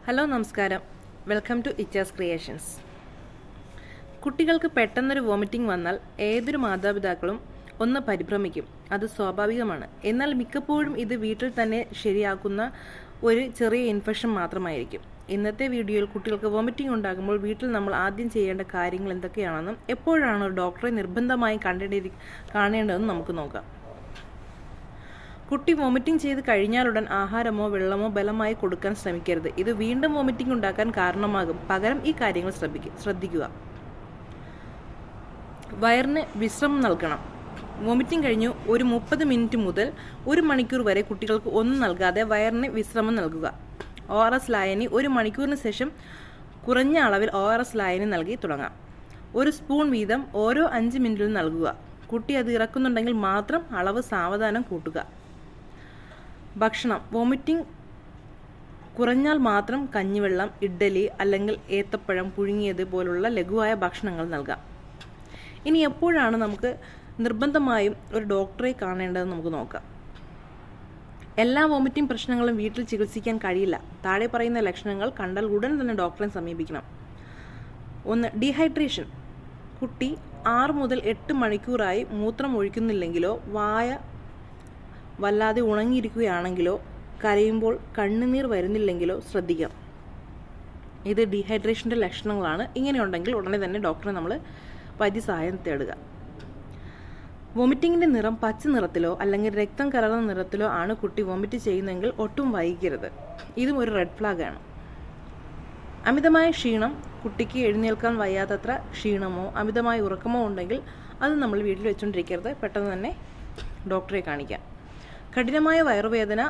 Hello നമസ്കാരം, welcome to ഇച്ചാസ് creations. കുട്ടികൾക്ക് പെട്ടെന്നൊരു വോമിറ്റിംഗ് വന്നാൽ ഏതൊരു മാതാപിതാക്കളും ഒന്ന് പരിഭ്രമിക്കും. അത് സ്വാഭാവികമാണ്. എന്നാൽ മിക്കപ്പോഴും ഇത് വീട്ടിൽ തന്നെ ശരിയാക്കുന്ന ഒരു ചെറിയ ഇൻഫെക്ഷൻ മാത്രമായിരിക്കും. ഇന്നത്തെ വീഡിയോയിൽ കുട്ടികൾക്ക് വോമിറ്റിംഗ് ഉണ്ടാകുമ്പോൾ വീട്ടിൽ നമ്മൾ ആദ്യം ചെയ്യേണ്ട കാര്യങ്ങൾ എന്തൊക്കെയാണെന്നും എപ്പോഴാണ് ഒരു ഡോക്ടറെ നിർബന്ധമായും കാണേണ്ടതെന്നും നമുക്ക് നോക്കാം. കുട്ടി വോമിറ്റിംഗ് ചെയ്ത് കഴിഞ്ഞാലുടൻ ആഹാരമോ വെള്ളമോ ബലമായി കൊടുക്കാൻ ശ്രമിക്കരുത്. ഇത് വീണ്ടും വോമിറ്റിംഗ് ഉണ്ടാക്കാൻ കാരണമാകും. പകരം ഈ കാര്യങ്ങൾ ശ്രദ്ധിക്കുക. വയറിന് വിശ്രമം നൽകണം. വോമിറ്റിംഗ് കഴിഞ്ഞു ഒരു 30 മിനിറ്റ് മുതൽ 1 മണിക്കൂർ വരെ കുട്ടികൾക്ക് ഒന്നും നൽകാതെ വയറിന് വിശ്രമം നൽകുക. ORS ലായനി 1 മണിക്കൂറിന് ശേഷം കുറഞ്ഞ അളവിൽ ORS ലായനി നൽകി തുടങ്ങാം. 1 സ്പൂൺ വീതം ഓരോ 5 മിനിറ്റിലും നൽകുക. കുട്ടി അത് ഇറക്കുന്നുണ്ടെങ്കിൽ മാത്രം അളവ് സാവധാനം കൂട്ടുക. ഭക്ഷണം വോമിറ്റിംഗ് കുറഞ്ഞാൽ മാത്രം കഞ്ഞിവെള്ളം, ഇഡ്ഡലി അല്ലെങ്കിൽ ഏത്തപ്പഴം പുഴുങ്ങിയത് പോലുള്ള ലഘുവായ ഭക്ഷണങ്ങൾ നൽകാം. ഇനി എപ്പോഴാണ് നമുക്ക് നിർബന്ധമായും ഒരു ഡോക്ടറെ കാണേണ്ടതെന്ന് നമുക്ക് നോക്കാം. എല്ലാ വോമിറ്റിംഗ് പ്രശ്നങ്ങളും വീട്ടിൽ ചികിത്സിക്കാൻ കഴിയില്ല. താഴെ പറയുന്ന ലക്ഷണങ്ങൾ കണ്ടാൽ ഉടൻ തന്നെ ഡോക്ടറെ സമീപിക്കണം. 1. ഡീഹൈഡ്രേഷൻ. കുട്ടി 6 മുതൽ 8 മണിക്കൂറായി മൂത്രം ഒഴിക്കുന്നില്ലെങ്കിലോ വായ വല്ലാതെ ഉണങ്ങിയിരിക്കുകയാണെങ്കിലോ കരയുമ്പോൾ കണ്ണുനീർ വരുന്നില്ലെങ്കിലോ ശ്രദ്ധിക്കാം. ഇത് ഡീഹൈഡ്രേഷൻ്റെ ലക്ഷണങ്ങളാണ്. ഇങ്ങനെയുണ്ടെങ്കിൽ ഉടനെ തന്നെ ഡോക്ടറെ നമ്മൾ വൈദ്യസഹായം തേടുക. വോമിറ്റിങ്ങിൻ്റെ നിറം പച്ച നിറത്തിലോ അല്ലെങ്കിൽ രക്തം കലർന്ന നിറത്തിലോ ആണ് കുട്ടി വോമിറ്റ് ചെയ്യുന്നതെങ്കിൽ ഒട്ടും വൈകരുത്. ഇതും ഒരു റെഡ് ഫ്ലാഗ് ആണ്. അമിതമായ ക്ഷീണം. കുട്ടിക്ക് എഴുന്നേൽക്കാൻ വയ്യാത്തത്ര ക്ഷീണമോ അമിതമായ ഉറക്കമോ ഉണ്ടെങ്കിൽ അത് നമ്മൾ വീട്ടിൽ വെച്ചുകൊണ്ടിരിക്കരുത്. പെട്ടെന്ന് തന്നെ ഡോക്ടറെ കാണിക്കാം. കഠിനമായ വയറുവേദന.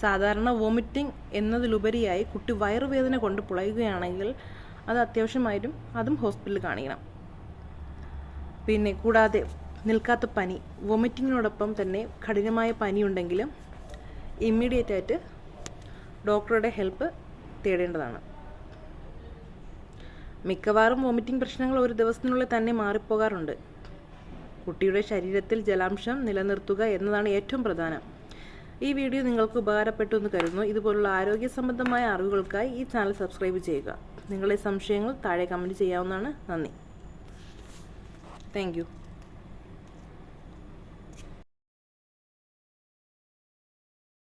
സാധാരണ വോമിറ്റിംഗ് എന്നതിലുപരിയായി കുട്ടി വയറുവേദന കൊണ്ട് പുളയുകയാണെങ്കിൽ അത് അത്യാവശ്യമായിട്ടും അതും ഹോസ്പിറ്റലിൽ കാണിക്കണം. പിന്നെ കൂടാതെ നിൽക്കാത്ത പനി. വോമിറ്റിങ്ങിനോടൊപ്പം തന്നെ കഠിനമായ പനിയുണ്ടെങ്കിലും ഇമ്മീഡിയറ്റ് ആയിട്ട് ഡോക്ടറുടെ ഹെൽപ്പ് തേടേണ്ടതാണ്. മിക്കവാറും വോമിറ്റിംഗ് പ്രശ്നങ്ങൾ ഒരു ദിവസത്തിനുള്ളിൽ തന്നെ മാറിപ്പോകാറുണ്ട്. കുട്ടിയുടെ ശരീരത്തിൽ ജലാംശം നിലനിർത്തുക എന്നതാണ് ഏറ്റവും പ്രധാനം. ഈ വീഡിയോ നിങ്ങൾക്ക് ഉപകാരപ്പെട്ടു എന്ന് കരുതുന്നു. ഇതുപോലുള്ള ആരോഗ്യ സംബന്ധമായ അറിവുകൾക്കായി ഈ ചാനൽ സബ്സ്ക്രൈബ് ചെയ്യുക. നിങ്ങളുടെ സംശയങ്ങൾ താഴെ കമൻറ്റ് ചെയ്യാവുന്നതാണ്. നന്ദി. Thank you.